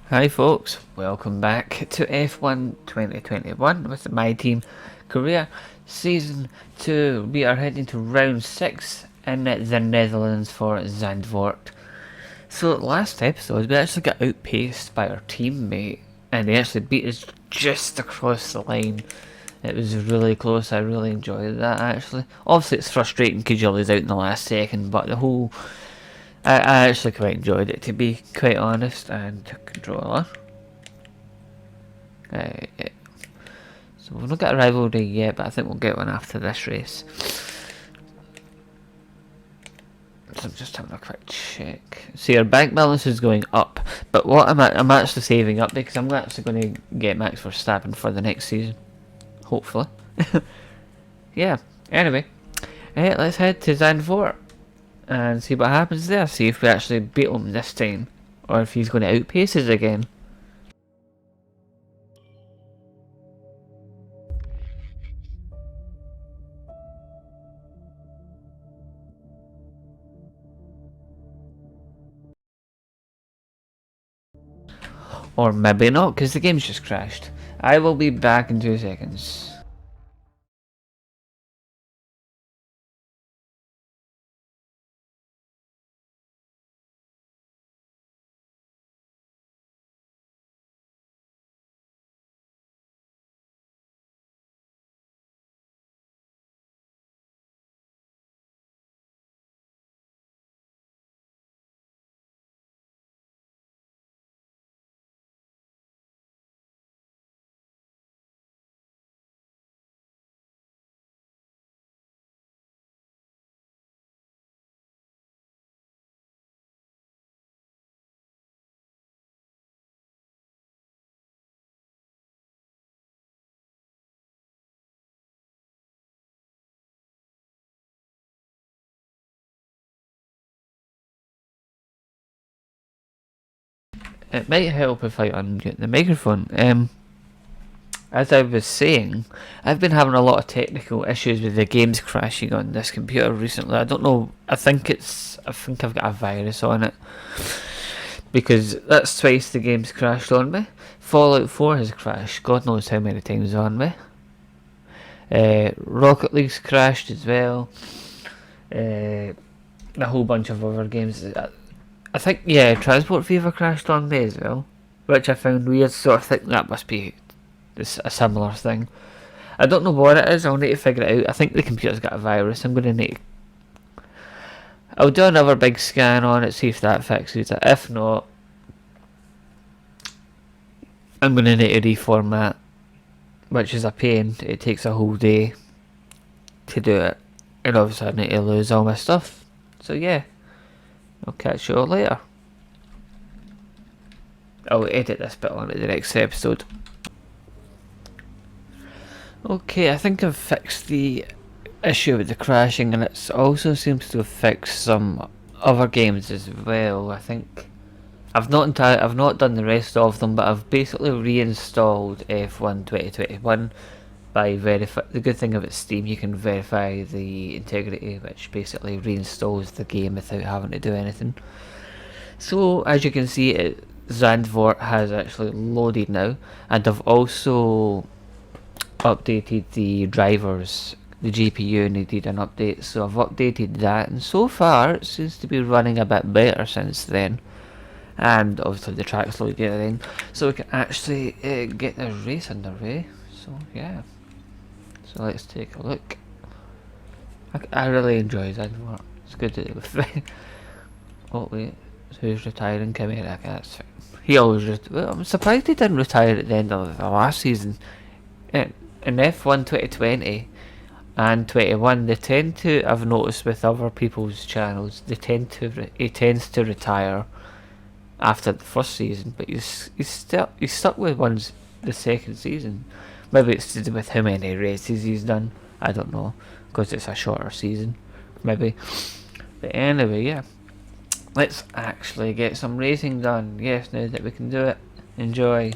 Hi folks, welcome back to F1 2021 with my team Korea Season 2. We are heading to round 6 in the Netherlands for Zandvort. So last episode we actually got outpaced by our teammate and he actually beat us just across the line. It was really close, I really enjoyed that actually. Obviously it's frustrating because you lose out in the last second, but the whole... I actually quite enjoyed it, to be quite honest. And controller. Yeah. So we've not got a rivalry yet, but I think we'll get one after this race. So I'm just having a quick check. See, our bank balance is going up, but what I'm actually saving up because I'm actually going to get Max Verstappen for the next season, hopefully. Yeah. Anyway, let's head to Zandvoort and see what happens there. See if we actually beat him this time, or if he's going to outpace us again. Or maybe not, because the game's just crashed. I will be back in 2 seconds. It might help if I unmute the microphone. As I was saying, I've been having a lot of technical issues with the games crashing on this computer recently. I don't know. I think I've got a virus on it because that's twice the game's crashed on me. Fallout 4 has crashed. God knows how many times on me. Rocket League's crashed as well. A whole bunch of other games. I think, yeah, Transport Fever crashed on me as well, which I found weird, so I think that must be a similar thing. I don't know what it is, I'll need to figure it out. I think the computer's got a virus. I'm going to need to... I'll do another big scan on it, see if that fixes it. If not, I'm going to need to reformat, which is a pain. It takes a whole day to do it, and obviously I need to lose all my stuff. So yeah, I'll catch you all later. I'll edit this bit on to the next episode. Okay, I think I've fixed the issue with the crashing, and it also seems to have fixed some other games as well. I think I've not done the rest of them, but I've basically reinstalled F1 2021 by verify. The good thing about Steam, you can verify the integrity, which basically reinstalls the game without having to do anything. So as you can see, Zandvort has actually loaded now, and I've also updated the drivers. The GPU needed an update, so I've updated that, and so far it seems to be running a bit better since then. And obviously the track's loaded in, so we can actually get the race underway. So yeah, so let's take a look. I really enjoy Zandvoort. It's good to do with. Oh wait, who's retiring? Come here, that's fine. He always. Well, I'm surprised he didn't retire at the end of the last season. In F1 2020 and 21, they tend to, I've noticed with other people's channels, he tends to retire after the first season, but he's stuck with the second season. Maybe it's to do with how many races he's done. I don't know, because it's a shorter season, maybe. But anyway, yeah, let's actually get some racing done. Yes, now that we can do it, enjoy.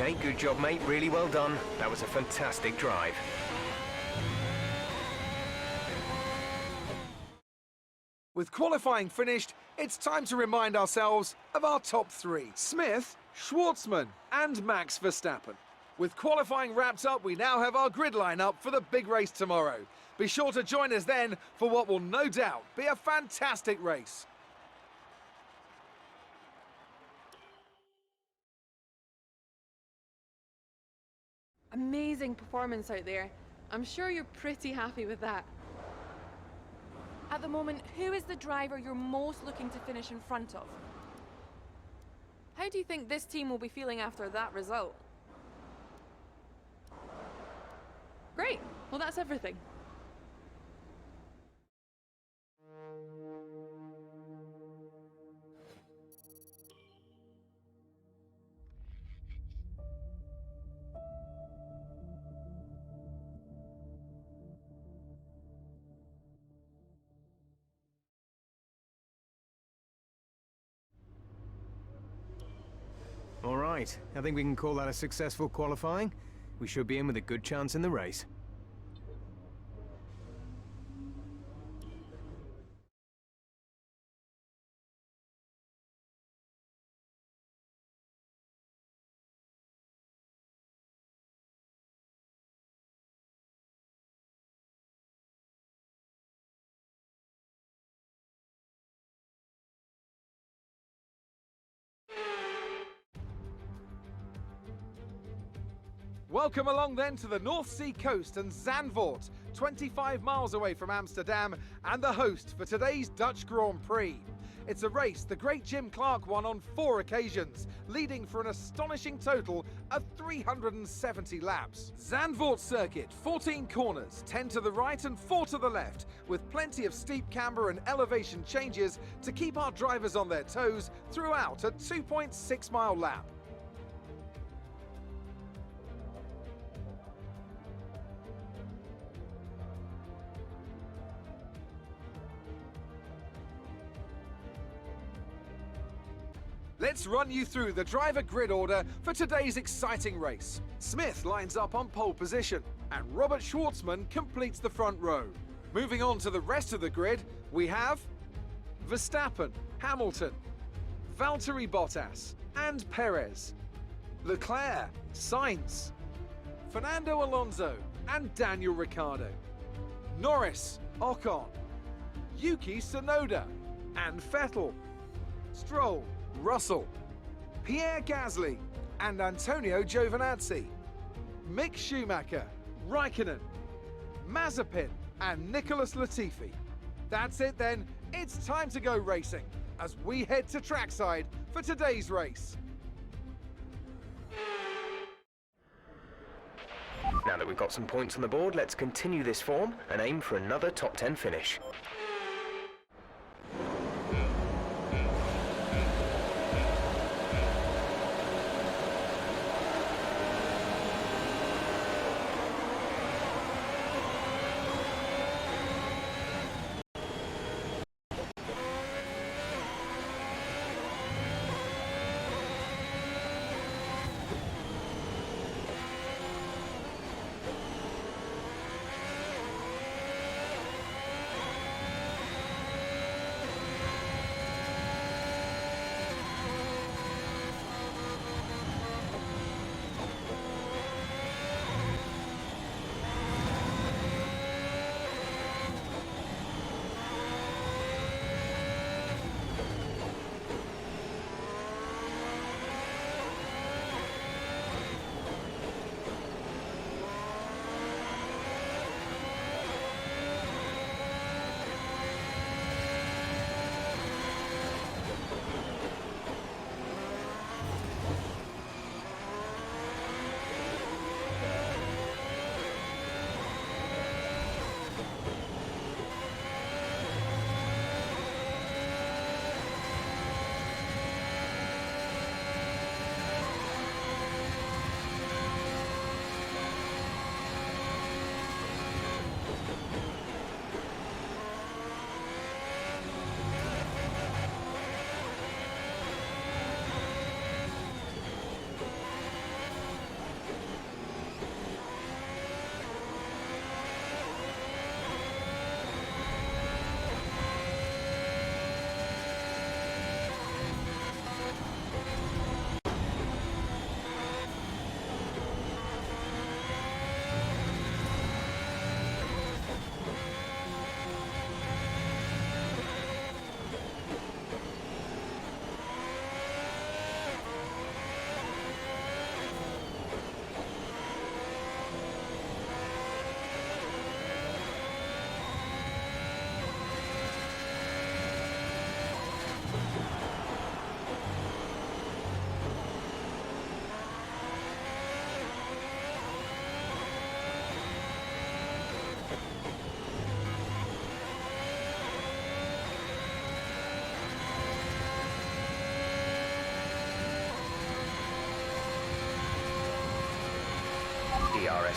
Okay, good job, mate. Really well done. That was a fantastic drive. With qualifying finished, it's time to remind ourselves of our top three: Smith, Schwartzman and Max Verstappen. With qualifying wrapped up, we now have our grid lineup for the big race tomorrow. Be sure to join us then for what will no doubt be a fantastic race. Amazing performance out there. I'm sure you're pretty happy with that. At the moment, who is the driver you're most looking to finish in front of? How do you think this team will be feeling after that result? Great, well that's everything. All right, I think we can call that a successful qualifying. We should be in with a good chance in the race. Welcome along then to the North Sea coast and Zandvort, 25 miles away from Amsterdam, and the host for today's Dutch Grand Prix. It's a race the great Jim Clark won on 4 occasions, leading for an astonishing total of 370 laps. Zandvoort circuit, 14 corners, 10 to the right and 4 to the left, with plenty of steep camber and elevation changes to keep our drivers on their toes throughout a 2.6 mile lap. Let's run you through the driver grid order for today's exciting race. Smith lines up on pole position, and Robert Schwartzman completes the front row. Moving on to the rest of the grid, we have Verstappen, Hamilton, Valtteri Bottas, and Perez, Leclerc, Sainz, Fernando Alonso, and Daniel Ricciardo, Norris, Ocon, Yuki Tsunoda, and Vettel, Stroll, Russell, Pierre Gasly and Antonio Giovinazzi, Mick Schumacher, Raikkonen, Mazepin and Nicholas Latifi. That's it then, it's time to go racing as we head to trackside for today's race. Now that we've got some points on the board, let's continue this form and aim for another top 10 finish.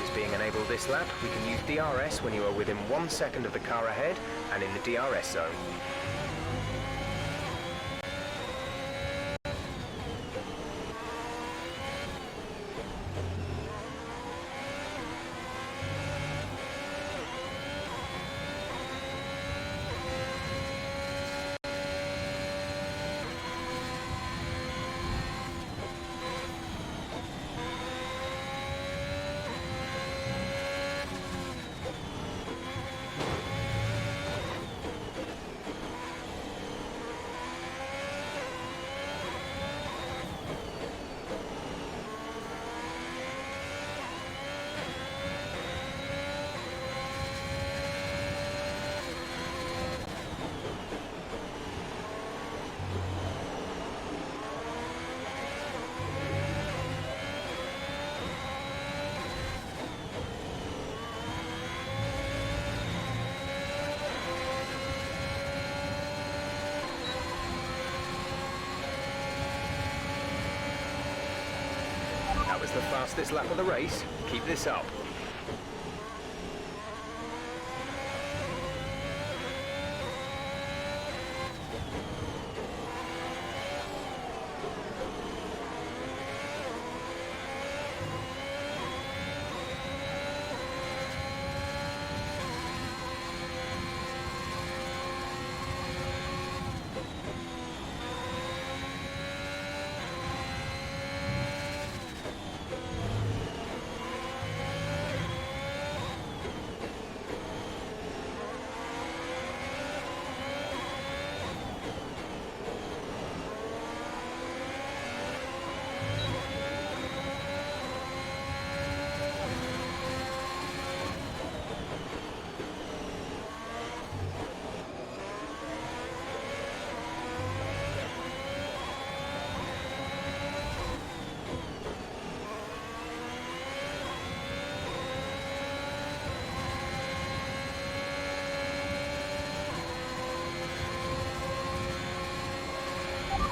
is being enabled this lap. We can use DRS when you are within 1 second of the car ahead and in the DRS zone. That was the fastest lap of the race. Keep this up.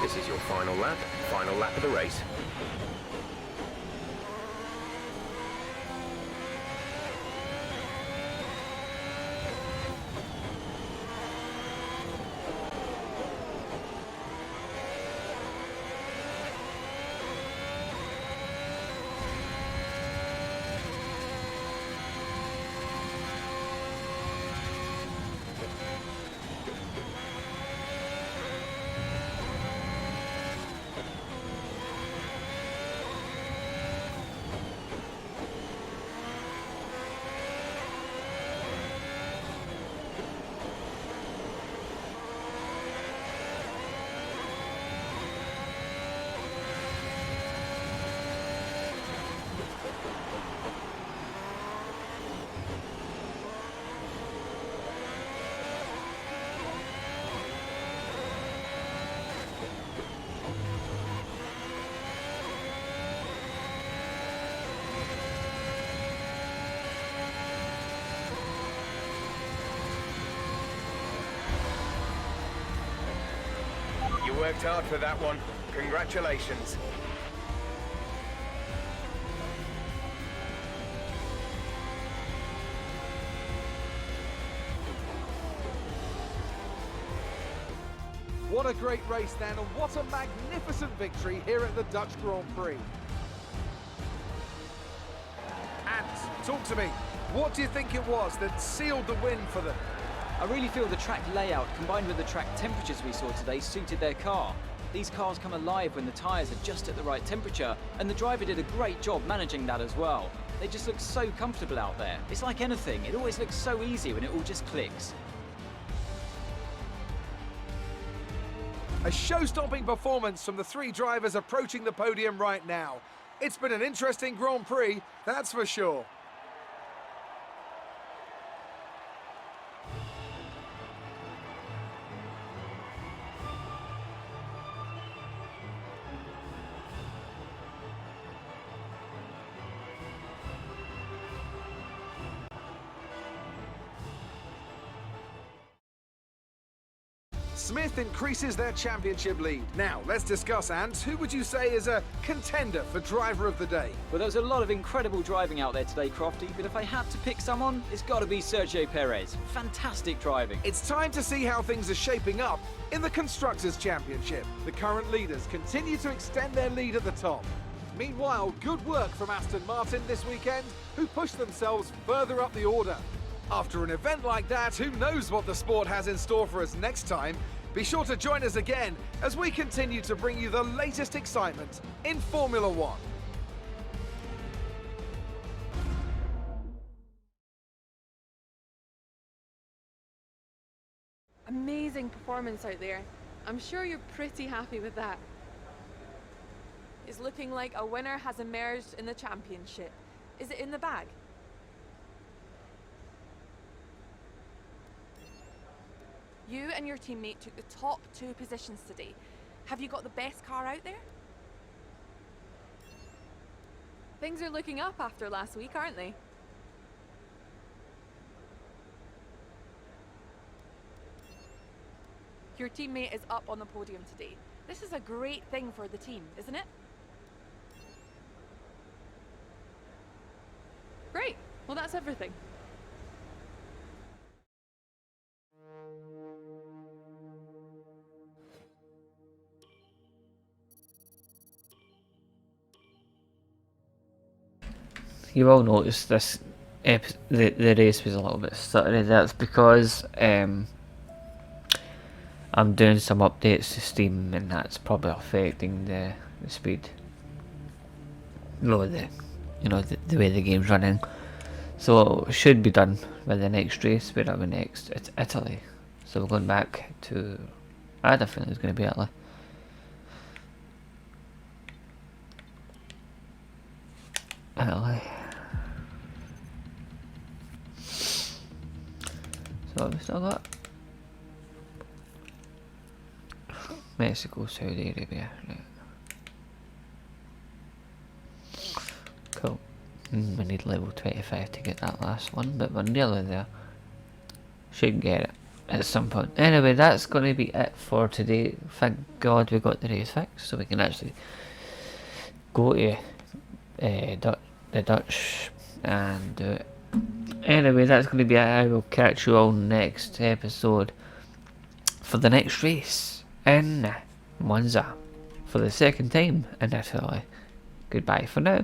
This is your final lap of the race. You worked hard for that one. Congratulations. What a great race then, and what a magnificent victory here at the Dutch Grand Prix. And talk to me, what do you think it was that sealed the win for them? I really feel the track layout combined with the track temperatures we saw today suited their car. These cars come alive when the tyres are just at the right temperature, and the driver did a great job managing that as well. They just look so comfortable out there. It's like anything, it always looks so easy when it all just clicks. A show-stopping performance from the three drivers approaching the podium right now. It's been an interesting Grand Prix, that's for sure. Smith increases their championship lead. Now, let's discuss, Ant. Who would you say is a contender for driver of the day? Well, there was a lot of incredible driving out there today, Crofty, but if I had to pick someone, it's got to be Sergio Perez. Fantastic driving. It's time to see how things are shaping up in the Constructors' Championship. The current leaders continue to extend their lead at the top. Meanwhile, good work from Aston Martin this weekend, who pushed themselves further up the order. After an event like that, who knows what the sport has in store for us next time? Be sure to join us again as we continue to bring you the latest excitement in Formula One. Amazing performance out there. I'm sure you're pretty happy with that. It's looking like a winner has emerged in the championship. Is it in the bag? You and your teammate took the top 2 positions today. Have you got the best car out there? Things are looking up after last week, aren't they? Your teammate is up on the podium today. This is a great thing for the team, isn't it? Great. Well, that's everything. You will notice this the race was a little bit stuttery. That's because I'm doing some updates to Steam, and that's probably affecting the speed. No, the way the game's running. So it should be done by the next race. Where are we next? It's Italy. So we're going back to. I had a feeling it was going to be Italy. Italy. So we still got Mexico, Saudi Arabia. Right. Cool. We need level 25 to get that last one, but we're nearly there. Should get it at some point. Anyway, that's going to be it for today. Thank God we got the race fixed, so we can actually go to the Dutch and do it. Anyway, that's going to be it. I will catch you all next episode for the next race in Monza for the second time in Italy. Goodbye for now.